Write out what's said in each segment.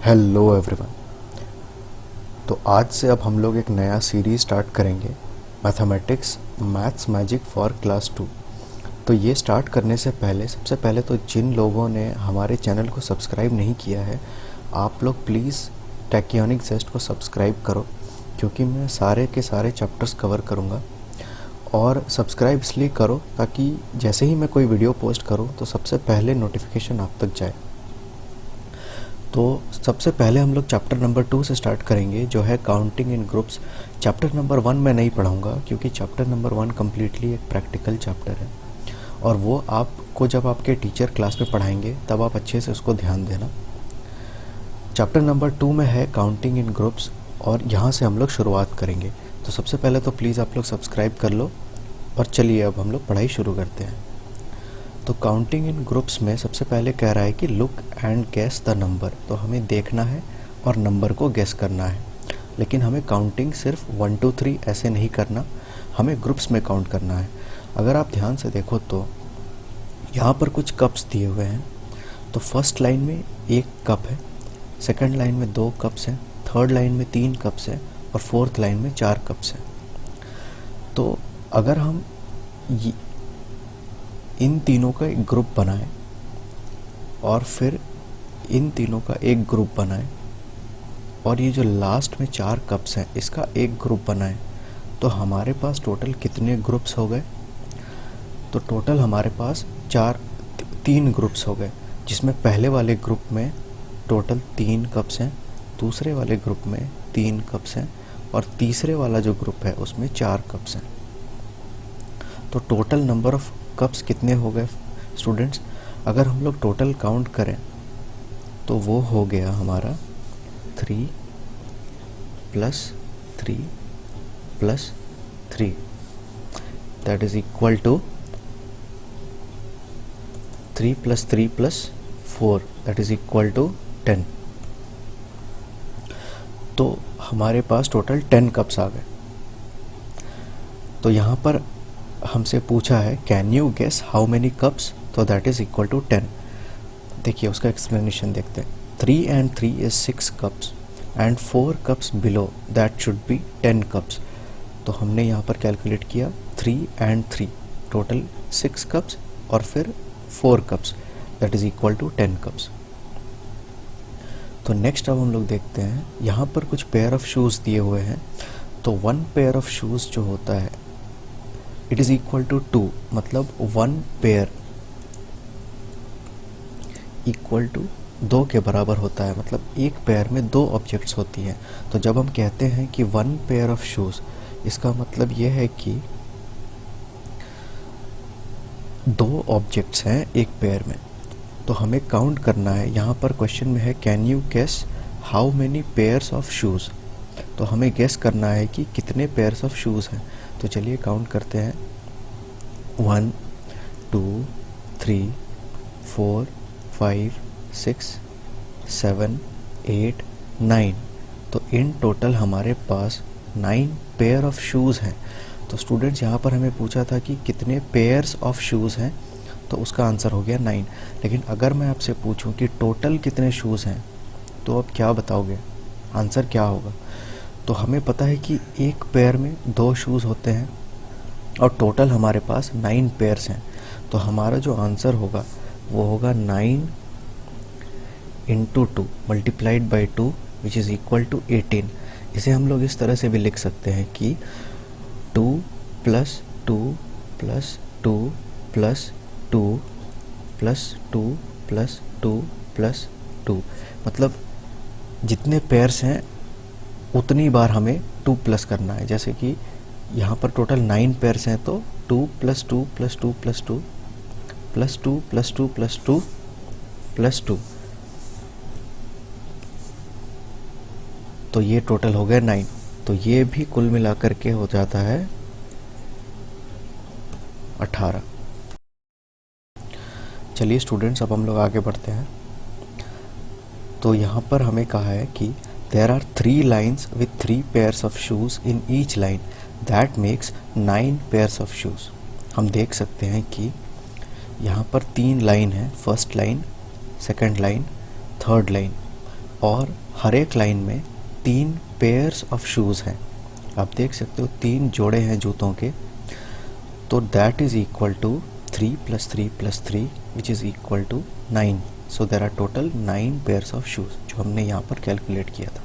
Hello everyone. तो आज से अब हम लोग एक नया सीरीज़ स्टार्ट करेंगे, mathematics maths magic for class 2। तो ये स्टार्ट करने से पहले सबसे पहले तो जिन लोगों ने हमारे चैनल को सब्सक्राइब नहीं किया है, आप लोग प्लीज़ टैक्योनिक जेस्ट को सब्सक्राइब करो, क्योंकि मैं सारे के सारे चैप्टर्स कवर करूँगा। और सब्सक्राइब इसलिए करो ताकि जैसे ही मैं कोई वीडियो पोस्ट करूँ तो सबसे पहले नोटिफिकेशन आप तक जाए। तो सबसे पहले हम लोग चैप्टर नंबर 2 से स्टार्ट करेंगे, जो है counting in groups. Chapter number 1 मैं नहीं पढ़ाऊँगा, क्योंकि चैप्टर नंबर 1 कम्प्लीटली एक प्रैक्टिकल चैप्टर है, और वो आपको जब आपके टीचर क्लास में पढ़ाएंगे तब आप अच्छे से उसको ध्यान देना। चैप्टर नंबर 2 में है काउंटिंग इन ग्रुप्स, और यहाँ से हम लोग शुरुआत करेंगे। तो सबसे पहले तो प्लीज़ आप लोग सब्सक्राइब कर लो, और चलिए अब हम लोग पढ़ाई शुरू करते हैं। तो काउंटिंग इन ग्रुप्स में सबसे पहले कह रहा है कि look and guess the number. तो हमें देखना है और नंबर को गेस करना है, लेकिन हमें काउंटिंग सिर्फ 1 2 3 ऐसे नहीं करना, हमें ग्रुप्स में काउंट करना है। अगर आप ध्यान से देखो तो यहाँ पर कुछ कप्स दिए हुए हैं। तो फर्स्ट लाइन में 1 कप है, सेकंड लाइन में 2 कप्स हैं, थर्ड लाइन में 3 कप्स हैं, और फोर्थ लाइन में 4 कप्स हैं। तो अगर हम इन तीनों का एक ग्रुप बनाएं और फिर इन तीनों का एक ग्रुप बनाएं, और ये जो लास्ट में 4 कप्स हैं इसका एक ग्रुप बनाएं, तो हमारे पास टोटल कितने ग्रुप्स हो गए? तो टोटल हमारे पास 3 ग्रुप्स हो गए, जिसमें पहले वाले ग्रुप में टोटल 3 कप्स हैं, दूसरे वाले ग्रुप में 3 कप्स हैं, और तीसरे वाला जो ग्रुप है उसमें 4 कप्स हैं। तो टोटल नंबर ऑफ कप्स कितने हो गए स्टूडेंट्स? अगर हम लोग टोटल काउंट करें तो वो हो गया हमारा 3 + 3 + 3, that is equal to 3 + 3 + 4, that is equal to 10। तो हमारे पास टोटल 10 कप्स आ गए। तो यहाँ पर हमसे पूछा है can you guess how many cups, तो दैट इज इक्वल टू 10। देखिए उसका एक्सप्लेनेशन देखते हैं। 3 and 3 is 6 cups and 4 cups below that should be 10 cups। तो हमने यहाँ पर कैलकुलेट किया 3 and 3 टोटल 6 कप्स, और फिर 4 cups, that is equal to 10 cups. तो नेक्स्ट अब हम लोग देखते हैं, यहाँ पर कुछ पेयर ऑफ शूज़ दिए हुए हैं। तो 1 पेयर ऑफ शूज़ जो होता है इट इज़ इक्वल टू 2, मतलब 1 पेयर इक्वल टू 2 के बराबर होता है, मतलब एक पेयर में 2 ऑब्जेक्ट्स होती हैं। तो जब हम कहते हैं कि 1 पेयर ऑफ शूज़, इसका मतलब ये है कि 2 ऑब्जेक्ट्स हैं एक पेयर में। तो हमें काउंट करना है। यहाँ पर क्वेश्चन में है can you guess how many pairs of shoes. तो हमें गेस करना है कि कितने पेयर्स ऑफ शूज़ हैं। तो चलिए काउंट करते हैं। 1 2 3 4 5 6 7 8 9। तो इन टोटल हमारे पास 9 पेयर ऑफ शूज़ हैं। तो स्टूडेंट्स यहाँ पर हमें पूछा था कि कितने पेयर्स ऑफ शूज़ हैं, तो उसका आंसर हो गया 9। लेकिन अगर मैं आपसे पूछूं कि टोटल कितने शूज़ हैं, तो आप क्या बताओगे, आंसर क्या होगा? तो हमें पता है कि एक पेयर में 2 शूज़ होते हैं, और टोटल हमारे पास 9 पेयर्स हैं। तो हमारा जो आंसर होगा वो होगा 9 × 2 multiplied by 2, which is equal to 18। इसे हम लोग इस तरह से भी लिख सकते हैं कि 2 + 2 + 2 + 2 + 2 + 2 + 2, मतलब जितने पेयर्स हैं उतनी बार हमें 2 प्लस करना है। जैसे कि यहाँ पर टोटल 9 पेयर्स हैं, तो 2 + 2 + 2 + 2 + 2 + 2 + 2 + 2, तो ये टोटल हो गया 9। तो ये भी कुल मिलाकर के हो जाता है 18। चलिए स्टूडेंट्स अब हम लोग आगे बढ़ते हैं। तो यहाँ पर हमें कहा है कि there are 3 lines with 3 pairs of shoes in each line, that makes 9 pairs of shoes. हम देख सकते हैं कि यहाँ पर 3 लाइन है, first line, second line, third line, और हर एक लाइन में 3 पेयर्स ऑफ शूज़ हैं। आप देख सकते हो 3 जोड़े हैं जूतों के। तो that is equal to 3 + 3 + 3 which is equal to 9। So there are total 9 pairs of shoes जो हमने यहाँ पर कैलकुलेट किया था।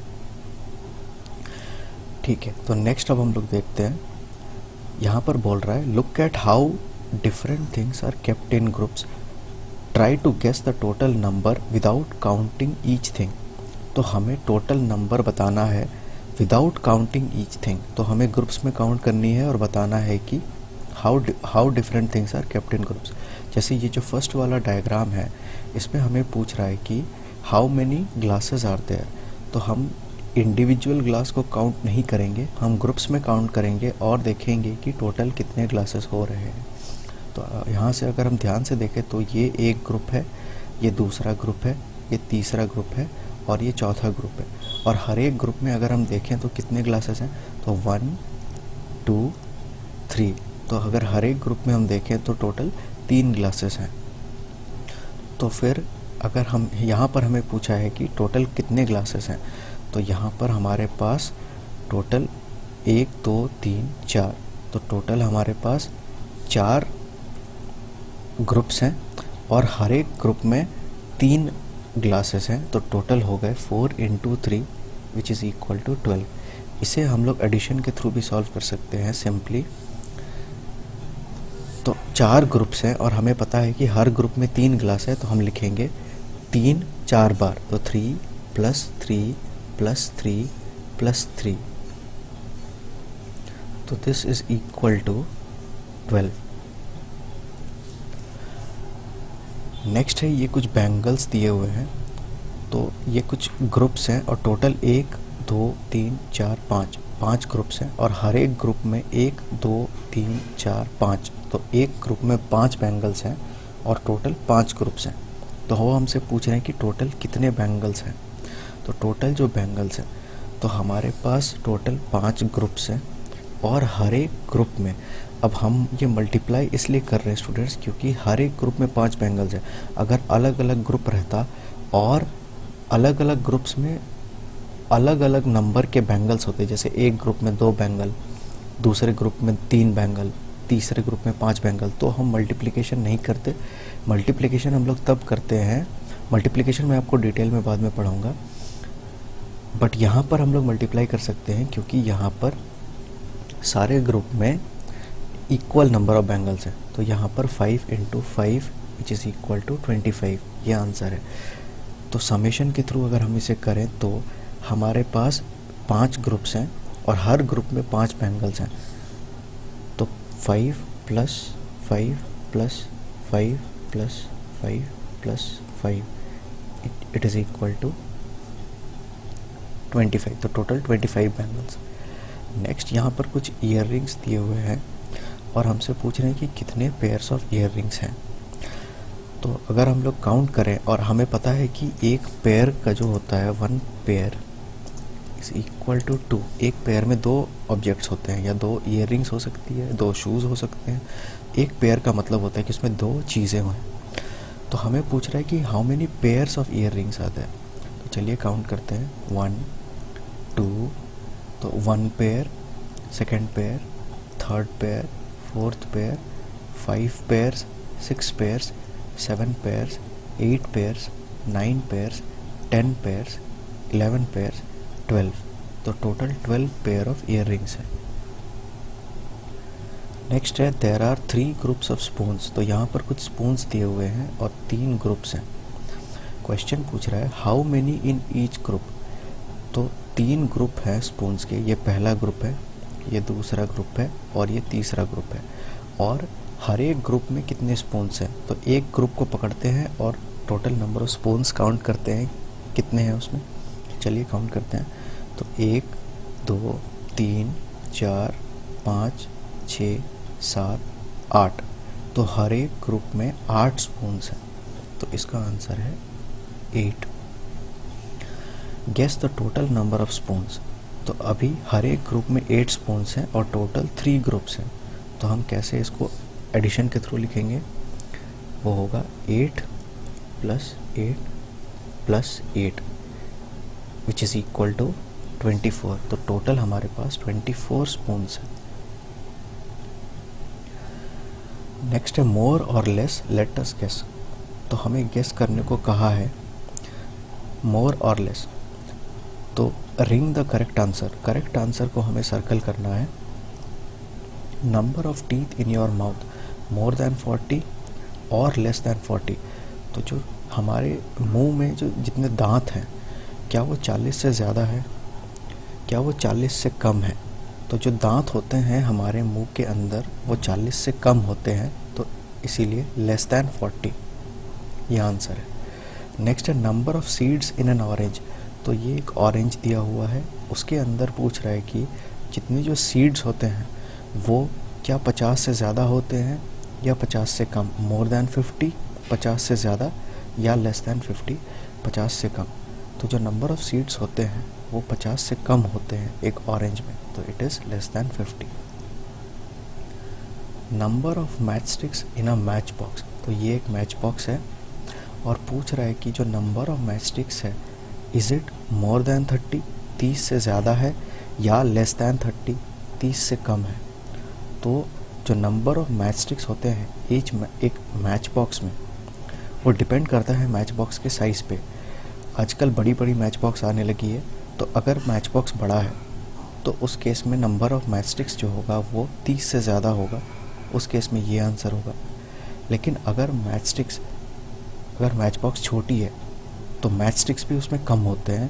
ठीक है, तो नेक्स्ट अब हम लोग देखते हैं। यहाँ पर बोल रहा है look at how different things are kept in groups, try to guess the total number without counting each thing. तो हमें टोटल नंबर बताना है विदाउट काउंटिंग ईच थिंग। तो हमें ग्रुप्स में काउंट करनी है और बताना है कि how different things are kept in groups. जैसे ये जो फर्स्ट वाला डायग्राम है इसमें हमें पूछ रहा है कि how many glasses are there. तो हम इंडिविजुअल ग्लास को काउंट नहीं करेंगे, हम ग्रुप्स में काउंट करेंगे और देखेंगे कि टोटल कितने ग्लासेस हो रहे हैं। तो यहाँ से अगर हम ध्यान से देखें तो ये एक ग्रुप है, ये दूसरा ग्रुप है, ये तीसरा ग्रुप है और ये चौथा ग्रुप है। और हर एक ग्रुप में अगर हम देखें तो कितने ग्लासेस हैं, तो 1 2 3। तो अगर हर एक ग्रुप में हम देखें तो टोटल 3 ग्लासेस हैं। तो फिर अगर हम यहाँ पर हमें पूछा है कि टोटल कितने ग्लासेस हैं, तो यहाँ पर हमारे पास टोटल 1 2 3 4, तो टोटल हमारे पास 4 ग्रुप्स हैं और हर एक ग्रुप में 3 ग्लासेस हैं। तो टोटल हो गए 4 × 3 विच इज़ इक्वल टू 12। इसे हम लोग एडिशन के थ्रू भी सॉल्व कर सकते हैं सिंपली। तो 4 ग्रुप्स हैं और हमें पता है कि हर ग्रुप में 3 ग्लास है, तो हम लिखेंगे 3 4 बार, तो 3 + 3 + 3 + 3। तो this is equal to 12। Next है ये कुछ बैंगल्स दिए हुए हैं। तो ये कुछ ग्रुप्स हैं और टोटल 1 2 3 4 5 ग्रुप्स हैं और हर एक ग्रुप में 1 2 3 4 5, तो एक ग्रुप में 5 बैंगल्स हैं और टोटल 5 ग्रुप्स हैं। तो वो हमसे पूछ रहे हैं कि टोटल कितने बैंगल्स हैं। तो टोटल जो बैंगल्स हैं, तो हमारे पास टोटल 5 ग्रुप्स हैं और हर एक ग्रुप में, अब हम ये मल्टीप्लाई इसलिए कर रहे हैं स्टूडेंट्स क्योंकि हर एक ग्रुप में 5 बैंगल्स हैं। अगर अलग अलग ग्रुप रहता और अलग अलग ग्रुप्स में अलग अलग नंबर के बैंगल्स होते, जैसे एक ग्रुप में 2 बैंगल, दूसरे ग्रुप में 3 बैंगल, तीसरे ग्रुप में 5 बैंगल, तो हम मल्टीप्लिकेशन नहीं करते। मल्टीप्लिकेशन हम लोग तब करते हैं, मल्टीप्लिकेशन मैं आपको डिटेल में बाद में पढ़ाऊँगा, बट यहाँ पर हम लोग मल्टीप्लाई कर सकते हैं क्योंकि यहाँ पर सारे ग्रुप में इक्वल नंबर ऑफ बैंगल्स हैं। तो यहाँ पर 5 × 5 विच इज़ इक्वल टू 25, ये आंसर है। तो समेशन के थ्रू अगर हम इसे करें तो हमारे पास 5 ग्रुप्स हैं और हर ग्रुप में 5 बैंगल्स हैं। तो 5 + 5 + 5 + 5 + 5 इट इज़ इक्वल टू 25। तो टोटल 25 बैंगल्स। नेक्स्ट यहाँ पर कुछ ईयर रिंग्स दिए हुए हैं और हमसे पूछ रहे हैं कि कितने पेयर्स ऑफ ईयर रिंग्स हैं। तो अगर हम लोग काउंट करें और हमें पता है कि एक पेयर का जो होता है 1 पेयर इज़ इक्वल टू 2। एक पेयर में 2 ऑब्जेक्ट्स होते हैं, या 2 ईयर रिंग्स हो सकती है, 2 शूज़ हो सकते हैं। एक पेयर का मतलब होता है कि उसमें 2 चीज़ें हों। तो हमें पूछ रहा है कि how many pairs of year rings आते हैं। तो चलिए काउंट करते हैं। 1 2, तो 1 pair, second pair, third pair, fourth pair, 5 pairs, 6 pairs, 7 pairs, 8 pairs, 9 pairs, 10 pairs, 11 pairs, 12। तो total 12 pair of earrings है। नेक्स्ट है there are 3 groups of spoons. तो यहाँ पर कुछ स्पून्स दिए हुए हैं और 3 ग्रुप्स हैं। क्वेश्चन पूछ रहा है how many in each group. तो 3 ग्रुप हैं स्पून्स के, ये पहला ग्रुप है, ये दूसरा ग्रुप है और ये तीसरा ग्रुप है। और हर एक ग्रुप में कितने स्पून्स हैं, तो एक ग्रुप को पकड़ते हैं और total number of spoons count करते हैं कितने हैं उसमें। चलिए काउंट करते हैं। तो 1 2 3 4 5 6 7 8, तो हर एक ग्रुप में 8 स्पून्स हैं। तो इसका आंसर है 8। Guess the total number of spoons. तो अभी हर एक ग्रुप में 8 स्पून्स हैं और टोटल 3 ग्रुप्स हैं। तो हम कैसे इसको एडिशन के थ्रू लिखेंगे, वो होगा 8 + 8 + 8 विच इज़ इक्वल टू 24। तो टोटल हमारे पास 24 स्पून्स हैं। नेक्स्ट है मोर और लेस, लेट अस गेस। तो हमें गेस करने को कहा है मोर और लेस। तो ring the correct answer, correct answer को हमें सर्कल करना है। Number of teeth in your mouth, more than 40 और लेस देन 40। तो जो हमारे मुंह में जो जितने दांत हैं, क्या वो 40 से ज़्यादा है, क्या वो 40 से कम है? तो जो दांत होते हैं हमारे मुंह के अंदर वो 40 से कम होते हैं, तो इसीलिए लेस दैन 40 ये आंसर है। नेक्स्ट है number of seeds in an orange. तो ये एक ऑरेंज दिया हुआ है, उसके अंदर पूछ रहा है कि जितने जो सीड्स होते हैं वो क्या 50 से ज़्यादा होते हैं या 50 से कम, मोर दैन 50 50 से ज़्यादा या लेस दैन 50 50 से कम। तो जो नंबर ऑफ सीड्स होते हैं वो 50 से कम होते हैं एक ऑरेंज में, तो it is less than 50। Number of match sticks in a match box. तो ये एक मैच बॉक्स है और पूछ रहा है कि जो नंबर ऑफ मैच स्टिक्स है, इज़ इट मोर दैन 30 30 से ज़्यादा है या लेस दैन 30 30 से कम है। तो जो नंबर ऑफ मैच स्टिक्स होते हैं एक मैच बॉक्स में, वो डिपेंड करता है मैच बॉक्स के साइज़ पे। आजकल बड़ी बड़ी मैच बॉक्स आने लगी है, तो अगर मैच बॉक्स बड़ा है तो उस केस में नंबर ऑफ मैच स्टिक्स जो होगा वो 30 से ज़्यादा होगा, उस केस में ये आंसर होगा। लेकिन अगर मैच बॉक्स छोटी है तो मैच स्टिक्स भी उसमें कम होते हैं,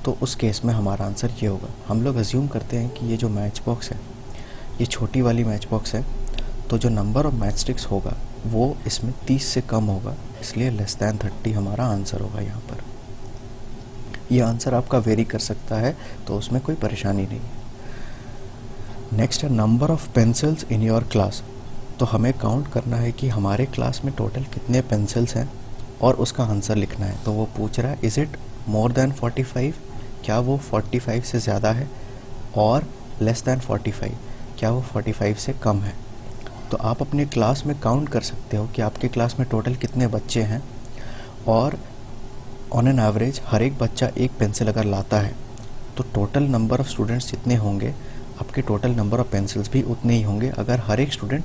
तो उस केस में हमारा आंसर ये होगा। हम लोग अज्यूम करते हैं कि ये जो मैच बॉक्स है ये छोटी वाली मैच बॉक्स है, तो जो नंबर ऑफ मैच स्टिक्स होगा वो इसमें 30 से कम होगा, इसलिए लेस दैन 30 हमारा आंसर होगा यहाँ पर। ये आंसर आपका वेरी कर सकता है, तो उसमें कोई परेशानी नहीं है। नेक्स्ट है number of pencils in your class. तो हमें काउंट करना है कि हमारे क्लास में टोटल कितने पेंसिल्स हैं और उसका आंसर लिखना है। तो वो पूछ रहा है इज़ इट मोर दैन 45, क्या वो 45 से ज़्यादा है, और लेस दैन 45, क्या वो 45 से कम है। तो आप अपने क्लास में काउंट कर सकते हो कि आपके क्लास में टोटल कितने बच्चे हैं, और ऑन एन एवरेज हर एक बच्चा एक पेंसिल अगर लाता है तो टोटल नंबर ऑफ़ स्टूडेंट्स जितने होंगे आपके टोटल नंबर ऑफ़ पेंसिल्स भी उतने ही होंगे, अगर हर एक स्टूडेंट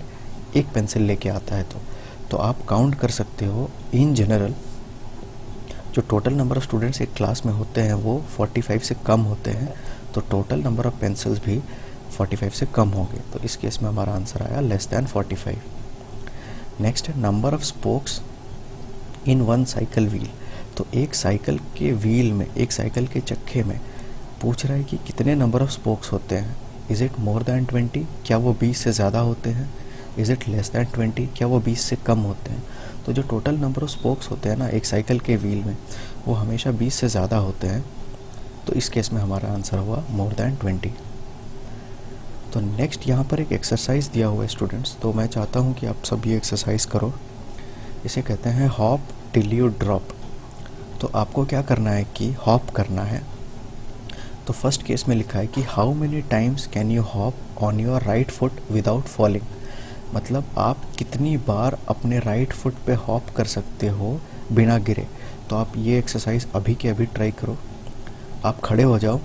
एक पेंसिल लेके आता है तो आप काउंट कर सकते हो इन जनरल जो टोटल नंबर ऑफ़ स्टूडेंट्स एक क्लास में होते हैं वो 45 से कम होते हैं, तो टोटल नंबर ऑफ़ पेंसिल्स भी 45 से कम होंगे। तो इस केस में हमारा आंसर आया लेस दैन 45। नेक्स्ट है number of spokes in one cycle wheel. तो एक साइकिल के व्हील में, एक साइकिल के चक्के में पूछ रहा है कि कितने नंबर ऑफ़ स्पोक्स होते हैं। इज़ इट मोर दैन 20, क्या वो 20 से ज़्यादा होते हैं। इज़ इट लेस दैन 20, क्या वो 20 से कम होते हैं। तो जो टोटल नंबर ऑफ़ स्पोक्स होते हैं ना एक साइकिल के व्हील में, वो हमेशा 20 से ज़्यादा होते हैं, तो इस केस में हमारा आंसर हुआ मोर दैन 20। तो नेक्स्ट यहाँ पर एक एक्सरसाइज दिया हुआ है स्टूडेंट्स, तो मैं चाहता हूँ कि आप सब ये एक्सरसाइज करो। इसे कहते हैं हॉप टिल यू ड्रॉप। तो आपको क्या करना है कि हॉप करना है। तो फर्स्ट केस में लिखा है कि how many times can you hop on your right foot without falling. मतलब आप कितनी बार अपने राइट फुट पे हॉप कर सकते हो बिना गिरे। तो आप ये एक्सरसाइज अभी के अभी ट्राई करो। आप खड़े हो जाओ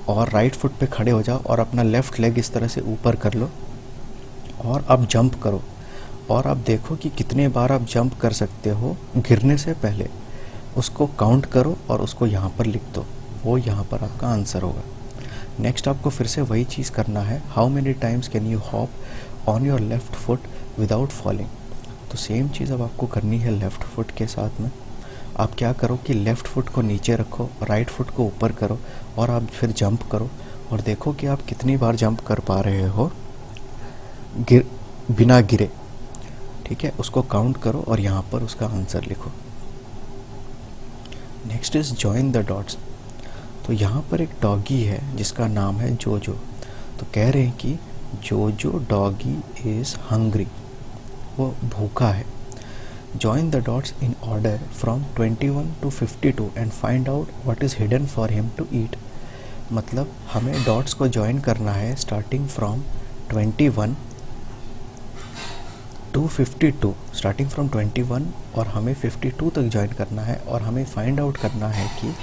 और राइट फुट पे खड़े हो जाओ और अपना लेफ़्ट लेग इस तरह से ऊपर कर लो और आप जंप करो, और आप देखो कि कितने बार आप जंप कर सकते हो गिरने से पहले। उसको काउंट करो और उसको यहाँ पर लिख दो, वो यहाँ पर आपका आंसर होगा। नेक्स्ट आपको फिर से वही चीज़ करना है, how many times can you hop on your left foot without falling. तो सेम चीज़ अब आपको करनी है लेफ़्ट फुट के साथ में। आप क्या करो कि लेफ़्ट फुट को नीचे रखो, राइट फुट को ऊपर करो और आप फिर जंप करो, और देखो कि आप कितनी बार जंप कर पा रहे हो बिना गिरे। ठीक है, उसको काउंट करो और यहाँ पर उसका आंसर लिखो। Next is join the dots. तो यहाँ पर एक डॉगी है जिसका नाम है जोजो। तो कह रहे हैं कि जोजो डॉगी इज़ हंग्री, वो भूखा है। Join the dots in order from 21 to 52 and find out what is hidden for him to eat. मतलब हमें डॉट्स को ज्वाइन करना है starting from 21 to 52, starting from 21 और हमें 52 तक ज्वाइन करना है, और हमें फाइंड आउट करना है कि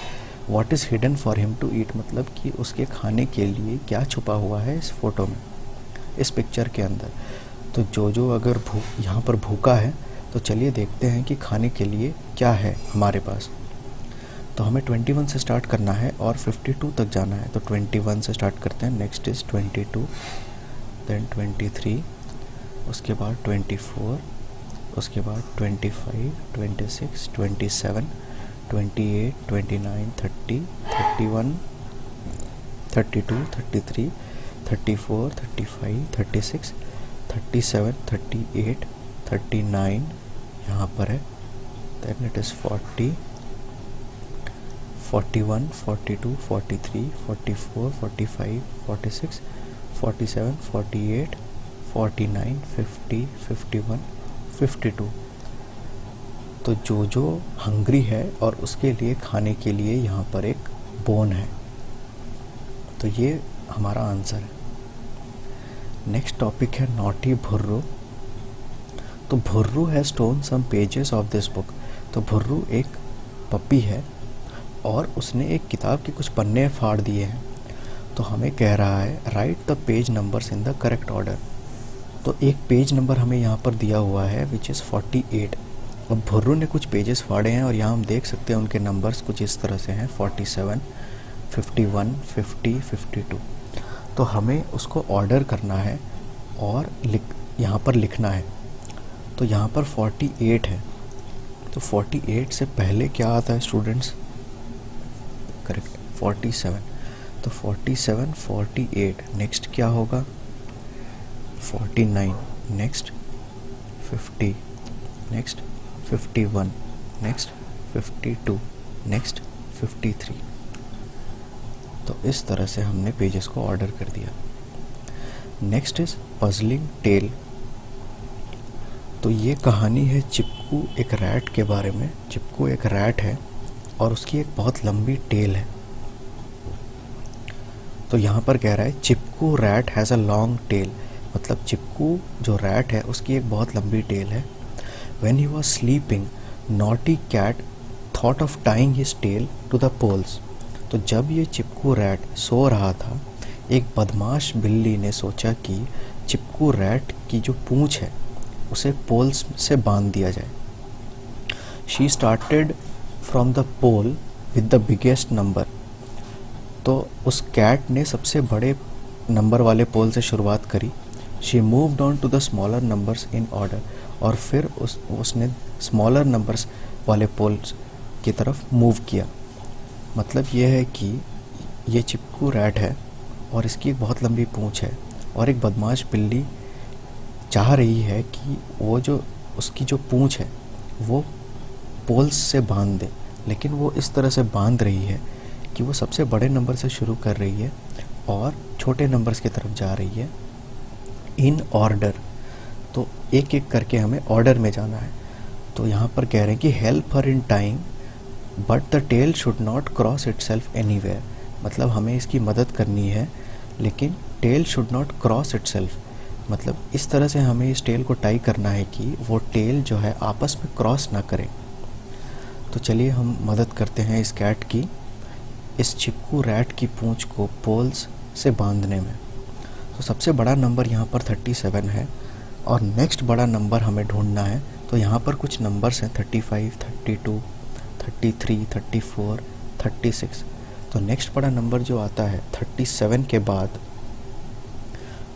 what is hidden for him to eat, मतलब कि उसके खाने के लिए क्या छुपा हुआ है इस फोटो में, इस पिक्चर के अंदर। तो जोजो अगर यहाँ पर भूखा है तो चलिए देखते हैं कि खाने के लिए क्या है हमारे पास। तो हमें 21 से स्टार्ट करना है और 52 तक जाना है। तो 21 से स्टार्ट करते हैं, नेक्स्ट इज़ 22, देन 23, उसके बाद 24, उसके बाद 25, 26, 27, 28, 29, 30, 31, 32, 33, 34, 35, 36, 37, 38, 39 यहाँ पर है, देन इट इज़ 40, 41, 42, 43, 44, 45, 46, 47, 48, 49, 50, 51, 52। तो जो हंग्री है और उसके लिए खाने के लिए यहाँ पर एक बोन है। तो ये हमारा आंसर है। नेक्स्ट टॉपिक है नॉटी भुर्रू। तो भुर्रू है stone some pages of this book. तो भुर्रू एक पपी है और उसने एक किताब के कुछ पन्ने फाड़ दिए हैं। तो हमें कह रहा है right the page numbers in the correct order. तो एक पेज नंबर हमें यहाँ पर दिया हुआ है विच इज़ 48। अब भुर्रू ने कुछ पेजेस फाड़े हैं और यहाँ हम देख सकते हैं उनके नंबर्स कुछ इस तरह से हैं 47, 51, 50, 52। तो हमें उसको ऑर्डर करना है और यहाँ पर लिखना है। तो यहाँ पर 48 है, तो 48 से पहले क्या आता है स्टूडेंट्स? करेक्ट, 47। तो 47, 48, नेक्स्ट क्या होगा? 49, नेक्स्ट 50, नेक्स्ट 51, नेक्स्ट 52, नेक्स्ट 53। तो इस तरह से हमने पेजेस को ऑर्डर कर दिया। Next is puzzling tale. तो ये कहानी है चिपकू एक रैट के बारे में। चिपकू एक रैट है और उसकी एक बहुत लंबी टेल है। तो यहाँ पर कह रहा है Chipku rat has a long tail, मतलब चिपकू जो रैट है उसकी एक बहुत लंबी टेल है। When he was sleeping naughty cat thought of tying his tail to the poles. तो जब ये चिपकू रैट सो रहा था, एक बदमाश बिल्ली ने सोचा कि चिपकू रैट की जो पूंछ है उसे पोल्स से बांध दिया जाए। She started from the pole with the biggest number. तो उस कैट ने सबसे बड़े नंबर वाले पोल से शुरुआत करी। She moved on to the smaller numbers in order, और फिर उसने स्मॉलर नंबर्स वाले पोल्स की तरफ मूव किया। मतलब ये है कि ये चिपकू रैट है और इसकी एक बहुत लंबी पूंछ है और एक बदमाश बिल्ली चाह रही है कि वो जो उसकी जो पूंछ है वो पोल्स से बांध दे, लेकिन वो इस तरह से बांध रही है कि वो सबसे बड़े नंबर से शुरू कर रही है और छोटे नंबर्स की तरफ जा रही है इन ऑर्डर। तो एक एक करके हमें ऑर्डर में जाना है। तो यहाँ पर कह रहे हैं कि help her in time but the tail should not cross itself anywhere. मतलब हमें इसकी मदद करनी है लेकिन tail should not cross itself, मतलब इस तरह से हमें इस टेल को टाई करना है कि वो टेल जो है आपस में क्रॉस ना करे। तो चलिए हम मदद करते हैं इस कैट की, इस चिपकू रैट की पूंछ को पोल्स से बांधने में। तो सबसे बड़ा नंबर यहाँ पर 37 है और नेक्स्ट बड़ा नंबर हमें ढूंढना है। तो यहाँ पर कुछ नंबर्स हैं 35, 32, 33, 34, 36। तो नेक्स्ट बड़ा नंबर जो आता है 37 के बाद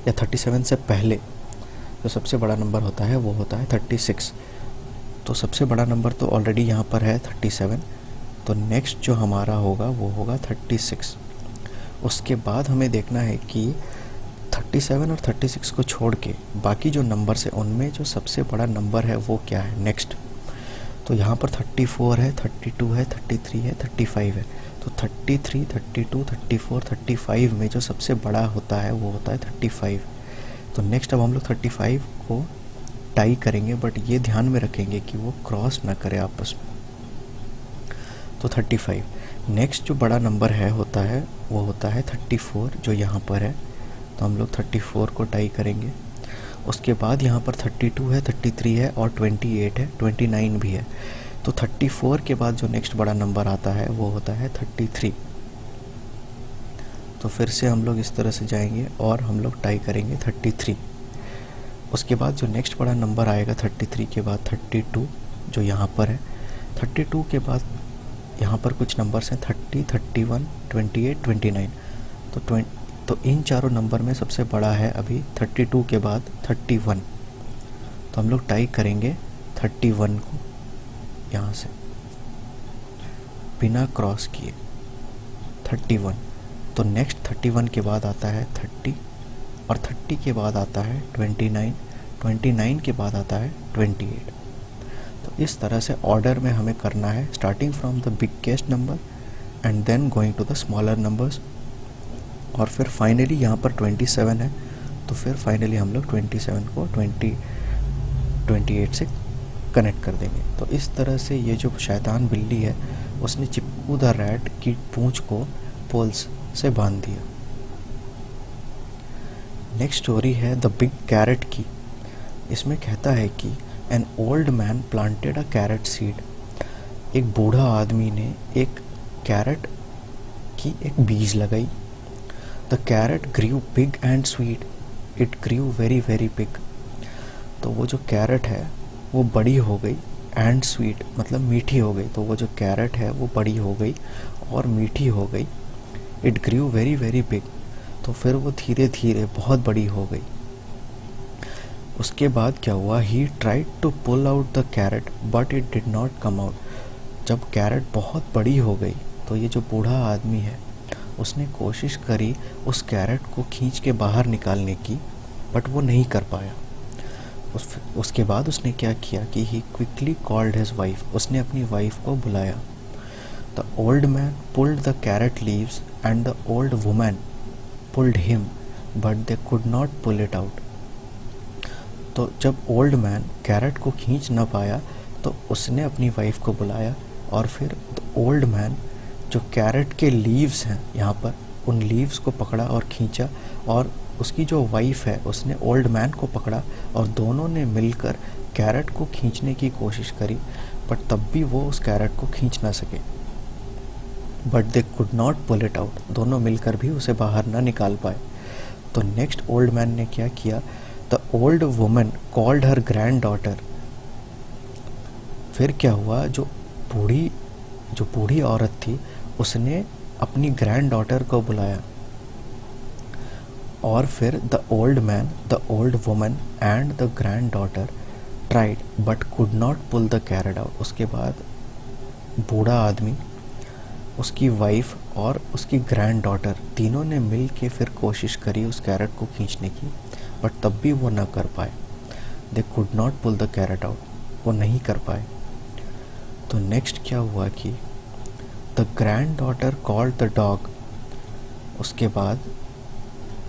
या 37 से पहले जो सबसे बड़ा नंबर होता है वो होता है 36। तो सबसे बड़ा नंबर तो ऑलरेडी यहाँ पर है 37। तो नेक्स्ट जो हमारा होगा वो होगा 36। उसके बाद हमें देखना है कि 37 और 36 को छोड़ के बाकी जो नंबर्स हैं उनमें जो सबसे बड़ा नंबर है वो क्या है नेक्स्ट। तो यहाँ पर 34 है, 32 है, 33 है, 35 है। तो 33, 32, 34, 35 में जो सबसे बड़ा होता है वो होता है 35। तो नेक्स्ट अब हम लोग 35 को टाई करेंगे, बट ये ध्यान में रखेंगे कि वो क्रॉस ना करे आपस में। तो 35 नेक्स्ट जो बड़ा नंबर है होता है वो होता है 34 जो यहाँ पर है। तो हम लोग 34 को टाई करेंगे। उसके बाद यहाँ पर 32 है, 33 है और 28 है, 29 भी है। तो 34 के बाद जो नेक्स्ट बड़ा नंबर आता है वो होता है 33। तो फिर से हम लोग इस तरह से जाएंगे और हम लोग टाई करेंगे 33। उसके बाद जो नेक्स्ट बड़ा नंबर आएगा 33 के बाद 32 जो यहाँ पर है। 32 के बाद यहाँ पर कुछ नंबर्स हैं 30, 31, 28, 29। तो इन चारों नंबर में सबसे बड़ा है अभी 32 के बाद 31। तो हम लोग टाई करेंगे 31 को यहाँ से बिना क्रॉस किए 31। तो नेक्स्ट 31 के बाद आता है 30 और 30 के बाद आता है 29, 29 के बाद आता है 28। तो इस तरह से ऑर्डर में हमें करना है, starting from the biggest number and then going to the smaller numbers. और फिर फाइनली यहाँ पर 27 है, तो फिर फाइनली हम लोग 27 को 28 से कनेक्ट कर देंगे। तो इस तरह से ये जो शैतान बिल्ली है उसने चिपकू द रैट की पूंछ को पोल्स से बांध दिया। नेक्स्ट स्टोरी है द बिग कैरेट की। इसमें कहता है कि an old man planted a carrot seed. एक बूढ़ा आदमी ने एक कैरेट की एक बीज लगाई। The carrot grew big and sweet, it grew very very big. तो वो जो कैरेट है वो बड़ी हो गई, एंड स्वीट मतलब मीठी हो गई। तो वो जो कैरेट है वो बड़ी हो गई और मीठी हो गई। It grew very very big, तो फिर वो धीरे धीरे बहुत बड़ी हो गई। उसके बाद क्या हुआ, he tried to pull out the carrot but it did not come out. जब कैरेट बहुत बड़ी हो गई तो ये जो बूढ़ा आदमी है उसने कोशिश करी उस कैरेट को खींच के बाहर निकालने की, बट वो नहीं कर पाया। उसके बाद उसने क्या किया कि he quickly called his wife. उसने अपनी वाइफ को बुलाया। The old man pulled the carrot leaves and the old woman pulled him but they could not pull it out. तो जब ओल्ड मैन कैरेट को खींच ना पाया तो उसने अपनी वाइफ को बुलाया और फिर ओल्ड मैन जो कैरेट के लीव्स हैं यहाँ पर, उन लीव्स को पकड़ा और खींचा, और उसकी जो वाइफ है उसने ओल्ड मैन को पकड़ा और दोनों ने मिलकर कैरेट को खींचने की कोशिश करी, बट तब भी वो उस कैरेट को खींच ना सके। But they could not pull it out, दोनों मिलकर भी उसे बाहर ना निकाल पाए। तो नेक्स्ट ओल्ड मैन ने क्या किया, the old woman called her grand daughter. फिर क्या हुआ, जो बूढ़ी औरत थी उसने अपनी ग्रैंड डॉटर को बुलाया, और फिर the old man, the old woman and the granddaughter tried but could not pull the carrot out. उसके बाद बूढ़ा आदमी, उसकी वाइफ और उसकी ग्रैंड डॉटर तीनों ने मिल के फिर कोशिश करी उस कैरेट को खींचने की, बट तब भी वो ना कर पाए। They could not pull the carrot out, वो नहीं कर पाए। तो नेक्स्ट क्या हुआ कि the granddaughter called the dog. उसके बाद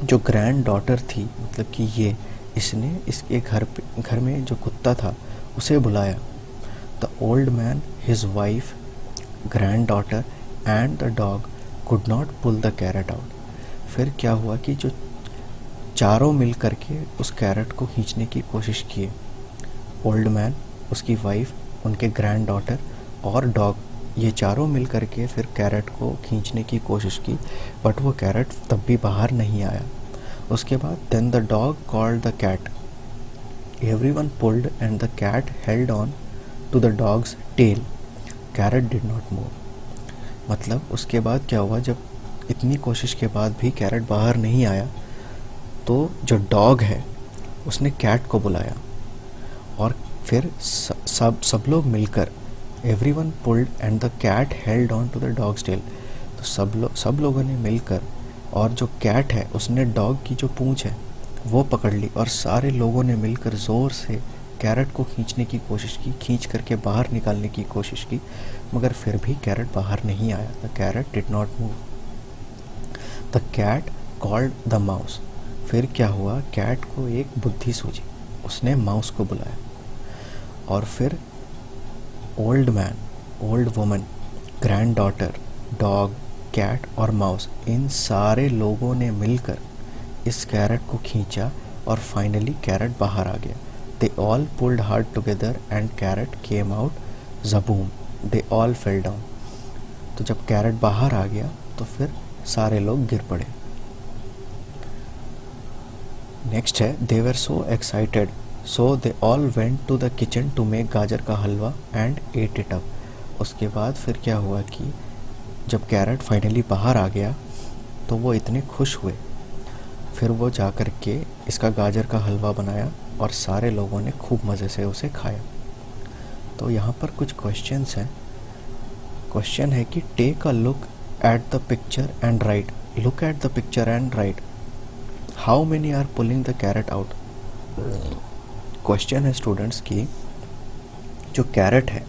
जो ग्रैंड डॉटर थी, मतलब कि इसने इसके घर में जो कुत्ता था उसे बुलाया। The old man, his wife, granddaughter and the dog could not pull the carrot out. फिर क्या हुआ कि जो चारों मिल करके उस कैरेट को खींचने की कोशिश किए, ओल्ड मैन, उसकी वाइफ, उनके ग्रैंड डॉटर और डॉग, ये चारों मिल करके फिर कैरेट को खींचने की कोशिश की, बट वो कैरेट तब भी बाहर नहीं आया। उसके बाद then the dog called the cat, everyone pulled and the cat held on to the dog's tail, carrot did not move. मतलब उसके बाद क्या हुआ, जब इतनी कोशिश के बाद भी कैरेट बाहर नहीं आया तो जो डॉग है उसने कैट को बुलाया, और फिर सब लोग मिलकर everyone pulled and the cat held on to the dog's tail. तो सब लोगों ने मिलकर, और जो कैट है उसने डॉग की जो पूंछ है वो पकड़ ली, और सारे लोगों ने मिलकर ज़ोर से कैरेट को खींचने की कोशिश की, खींच करके बाहर निकालने की कोशिश की, मगर फिर भी कैरेट बाहर नहीं आया। The carrot did not move. The cat called the mouse. फिर क्या हुआ, कैट को एक बुद्धि सूझी, उसने माउस को बुलाया, और फिर old man, old woman, granddaughter, dog, cat और माउस, इन सारे लोगों ने मिलकर इस कैरेट को खींचा और फाइनली कैरेट बाहर आ गया। They all pulled hard together and carrot came out ज़बूम, दे ऑल फेल डाउन। तो जब कैरेट बाहर आ गया तो फिर सारे लोग गिर पड़े। नेक्स्ट है, they were so excited so they all went to the kitchen to make गाजर का halwa and ate it up. उसके बाद फिर क्या हुआ कि जब कैरेट फाइनली बाहर आ गया तो वो इतने खुश हुए, फिर वो जा कर के इसका गाजर का हलवा बनाया और सारे लोगों ने खूब मज़े से उसे खाया। तो यहाँ पर कुछ क्वेश्चंस हैं। क्वेश्चन है कि take a look at the picture and write, look at the picture and write how many are pulling the carrot out. Question है स्टूडेंट्स की जो कैरेट है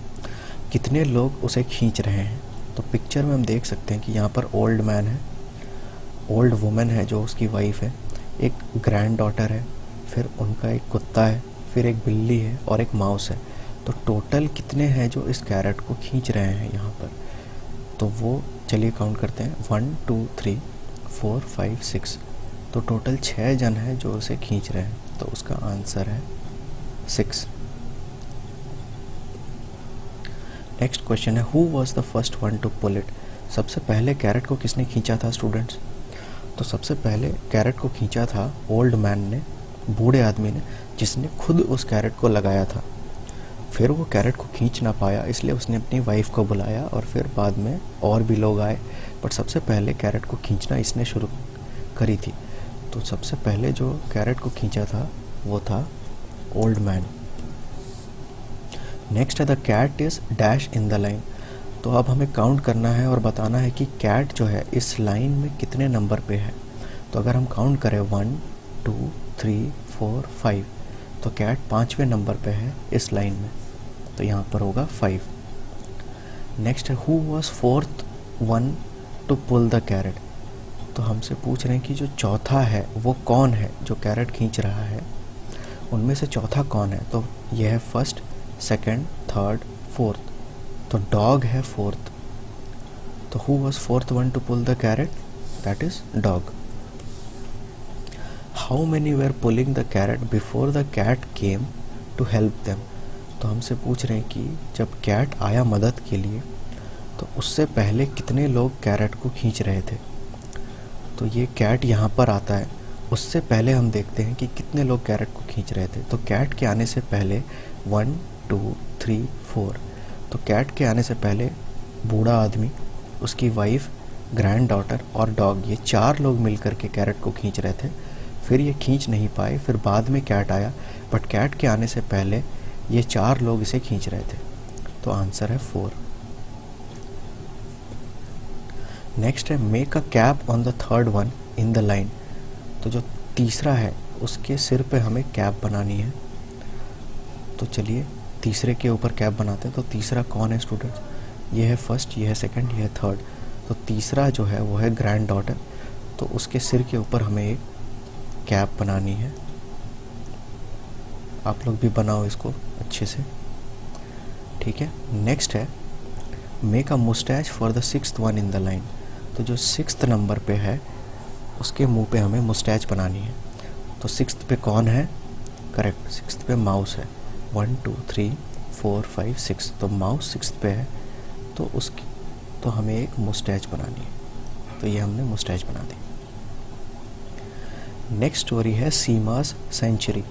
कितने लोग उसे खींच रहे हैं। तो पिक्चर में हम देख सकते हैं कि यहाँ पर ओल्ड मैन है, ओल्ड वुमेन है जो उसकी वाइफ है, एक ग्रैंड डॉटर है, फिर उनका एक कुत्ता है, फिर एक बिल्ली है और एक माउस है। तो टोटल कितने हैं जो इस कैरेट को खींच रहे हैं यहाँ पर। तो वो चलिए काउंट करते हैं, 1 2 3 4 5 6। तो टोटल 6 जन हैं जो उसे खींच रहे हैं। तो उसका आंसर है 6। नेक्स्ट क्वेश्चन है, who was the first one to pull it. सबसे पहले कैरेट को किसने खींचा था स्टूडेंट्स। तो सबसे पहले कैरेट को खींचा था ओल्ड मैन ने, बूढ़े आदमी ने, जिसने खुद उस कैरेट को लगाया था। फिर वो कैरेट को खींच ना पाया इसलिए उसने अपनी वाइफ को बुलाया और फिर बाद में और भी लोग आए, बट सबसे पहले कैरेट को खींचना इसने शुरू करी थी। तो सबसे पहले जो कैरेट को खींचा था वो था ओल्ड मैन। नेक्स्ट है, the cat is dash in the line. तो अब हमें काउंट करना है और बताना है कि कैट जो है इस लाइन में कितने नंबर पे है। तो अगर हम काउंट करें 1 2 3 4 5, तो कैट 5वें नंबर पे है इस लाइन में, तो यहाँ पर होगा 5। नेक्स्ट है, who was fourth one to pull the carrot. तो हमसे पूछ रहे हैं कि जो चौथा है वो कौन है जो कैरेट खींच रहा है, उनमें से चौथा कौन है। तो यह है फर्स्ट, सेकंड, थर्ड, फोर्थ। तो डॉग है फोर्थ। तो who was fourth one to pull the carrot, that is dog. How many were pulling the carrot before the cat came to help them. तो हमसे पूछ रहे हैं कि जब कैट आया मदद के लिए तो उससे पहले कितने लोग कैरेट को खींच रहे थे। तो ये कैट यहाँ पर आता है, उससे पहले हम देखते हैं कि कितने लोग कैरेट को खींच रहे थे। तो कैट के आने से पहले 1 2 3 4। तो कैट के आने से पहले बूढ़ा आदमी, उसकी वाइफ, ग्रैंड डॉटर और डॉग, ये 4 लोग मिलकर के कैरेट को खींच रहे थे। फिर ये खींच नहीं पाए, फिर बाद में कैट आया, बट कैट के आने से पहले ये 4 लोग इसे खींच रहे थे। तो आंसर है 4। नेक्स्ट है, make a cap on the third one in the line. तो जो तीसरा है उसके सिर पे हमें कैप बनानी है। तो चलिए तीसरे के ऊपर कैप बनाते हैं। तो तीसरा कौन है स्टूडेंट्स, ये है फर्स्ट, ये है सेकंड, ये है थर्ड। तो तीसरा जो है वो है ग्रैंड डॉटर। तो उसके सिर के ऊपर हमें एक कैप बनानी है। आप लोग भी बनाओ इसको अच्छे से, ठीक है। नेक्स्ट है, make a moustache for the sixth one in the line. तो जो 6th नंबर पे है उसके मुंह पे हमें मुस्टैच बनानी है। तो 6th पे कौन है, करेक्ट, 6th पे माउस है। 1 2 3 4 5 6। तो माउस 6th पे है, तो उसकी तो हमें एक मुस्टैच बनानी है। तो ये हमने मुस्टैच बना दी। नेक्स्ट स्टोरी है Seema's century.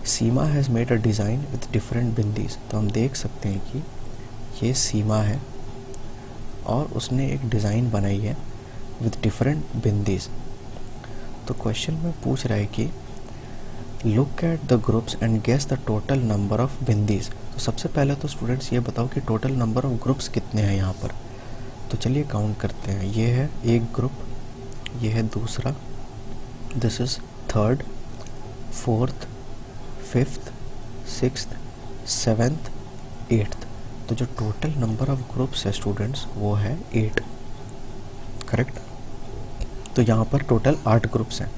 Seema has made a design with different bindis. तो हम देख सकते हैं कि ये सीमा है और उसने एक डिज़ाइन बनाई है विथ डिफरेंट बिंदीज। तो क्वेश्चन में पूछ रहा है कि look at the groups and guess the total number of bindis. तो सबसे पहले तो स्टूडेंट्स ये बताओ कि टोटल नंबर ऑफ ग्रुप्स कितने हैं यहाँ पर। तो चलिए काउंट करते हैं। ये है एक ग्रुप, ये है दूसरा, this is third, fourth, fifth, sixth, seventh, eighth. तो जो टोटल नंबर ऑफ ग्रुप्स है स्टूडेंट्स वो है 8, करेक्ट। तो यहाँ पर टोटल 8 ग्रुप्स हैं।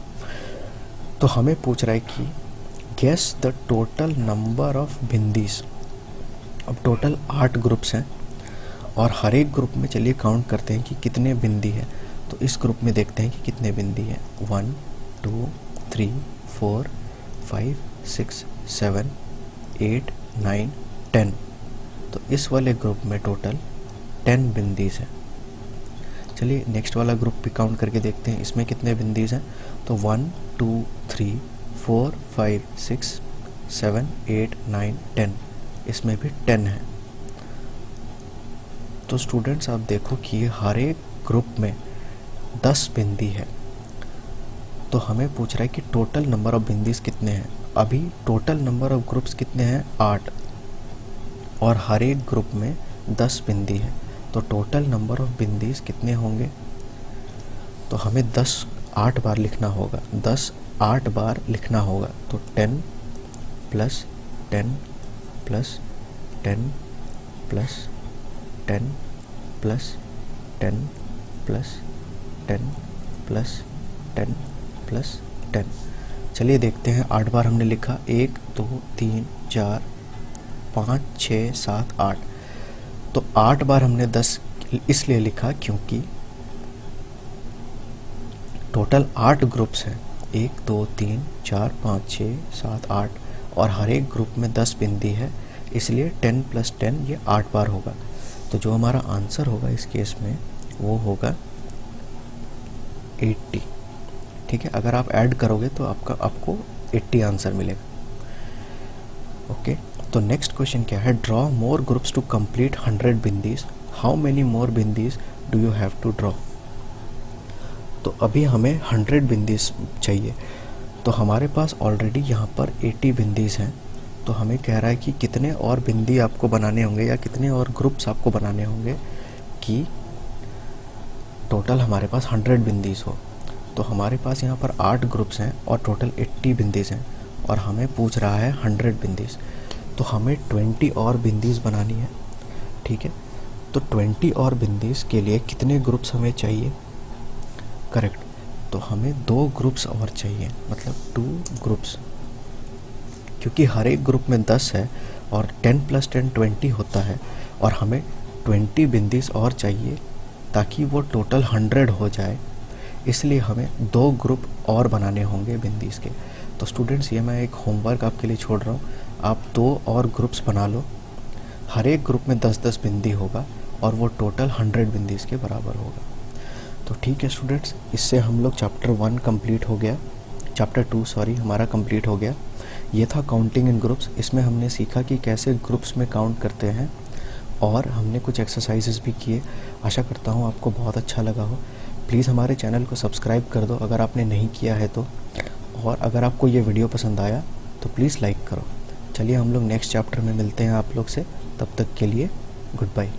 तो हमें पूछ रहा है कि guess the total number of bindis. अब टोटल 8 ग्रुप्स हैं और हर एक ग्रुप में चलिए काउंट करते हैं कि कितने बिंदी हैं। तो इस ग्रुप में देखते हैं कि कितने बिंदी हैं, 1 2 3 4 5 6 7 8 9 10। तो इस वाले ग्रुप में टोटल 10 बिंदीज हैं। चलिए नेक्स्ट वाला ग्रुप भी काउंट करके देखते हैं, इसमें कितने बिंदीज हैं। तो 1 2 3 4 5 6 7 8 9 10, इसमें भी 10 है। तो स्टूडेंट्स आप देखो कि हर एक ग्रुप में 10 बिंदी है। तो हमें पूछ रहा है कि टोटल नंबर ऑफ बिंदीज कितने हैं। अभी टोटल नंबर ऑफ ग्रुप्स कितने हैं, 8, और हर एक ग्रुप में 10 बिंदी है। तो टोटल नंबर ऑफ बिंदीज कितने होंगे, तो हमें 10 8 बार लिखना होगा, 10 8 बार लिखना होगा। तो 10 plus 10 plus 10 plus 10 plus 10 plus 10 plus 10 plus 10। चलिए देखते हैं, 8 बार हमने लिखा, 1 2 3 4 5 6 7 8। तो 8 बार हमने 10 इसलिए लिखा क्योंकि टोटल 8 ग्रुप्स हैं, 1 2 3 4 5 6 7 8, और हर एक ग्रुप में 10 बिंदी है, इसलिए 10 प्लस 10 ये 8 बार होगा। तो जो हमारा आंसर होगा इस केस में वो होगा 80। ठीक है, अगर आप ऐड करोगे तो आपको 80 आंसर मिलेगा। ओके, तो नेक्स्ट क्वेश्चन क्या है, draw more groups to complete 100 bindis, how many more bindis do you have to draw. तो अभी हमें 100 बिंदीज चाहिए, तो हमारे पास ऑलरेडी यहाँ पर 80 बिंदीज हैं। तो हमें कह रहा है कि कितने और बिंदी आपको बनाने होंगे या कितने और ग्रुप्स आपको बनाने होंगे कि टोटल हमारे पास 100 बिंदीज हो। तो हमारे पास यहाँ पर 8 ग्रुप्स हैं और टोटल 80 बिंदीज हैं, और हमें पूछ रहा है 100 बिंदीज। तो हमें 20 और बिंदीज बनानी है। ठीक है, तो 20 और बिंदीज के लिए कितने ग्रुप्स हमें चाहिए, करेक्ट, तो हमें 2 ग्रुप्स और चाहिए, मतलब 2 ग्रुप्स, क्योंकि हर एक ग्रुप में 10 है और 10 प्लस 10 20 होता है, और हमें 20 बिंदीज और चाहिए ताकि वो टोटल 100 हो जाए। इसलिए हमें 2 ग्रुप और बनाने होंगे बिंदीज के। तो स्टूडेंट्स ये मैं एक होमवर्क आपके लिए छोड़ रहा हूँ, आप 2 और ग्रुप्स बना लो, हर एक ग्रुप में 10-10 बिंदी होगा और वो टोटल 100 बिंदीज के बराबर होगा। तो ठीक है स्टूडेंट्स, इससे हम लोग चैप्टर 1 कंप्लीट हो गया, चैप्टर 2 सॉरी हमारा कंप्लीट हो गया। ये था काउंटिंग इन ग्रुप्स। इसमें हमने सीखा कि कैसे ग्रुप्स में काउंट करते हैं, और हमने कुछ एक्सरसाइजेस भी किए। आशा करता हूँ आपको बहुत अच्छा लगा हो। प्लीज़ हमारे चैनल को सब्सक्राइब कर दो अगर आपने नहीं किया है तो, और अगर आपको ये वीडियो पसंद आया तो प्लीज़ लाइक करो। चलिए हम लोग नेक्स्ट चैप्टर में मिलते हैं आप लोग से, तब तक के लिए गुड बाय।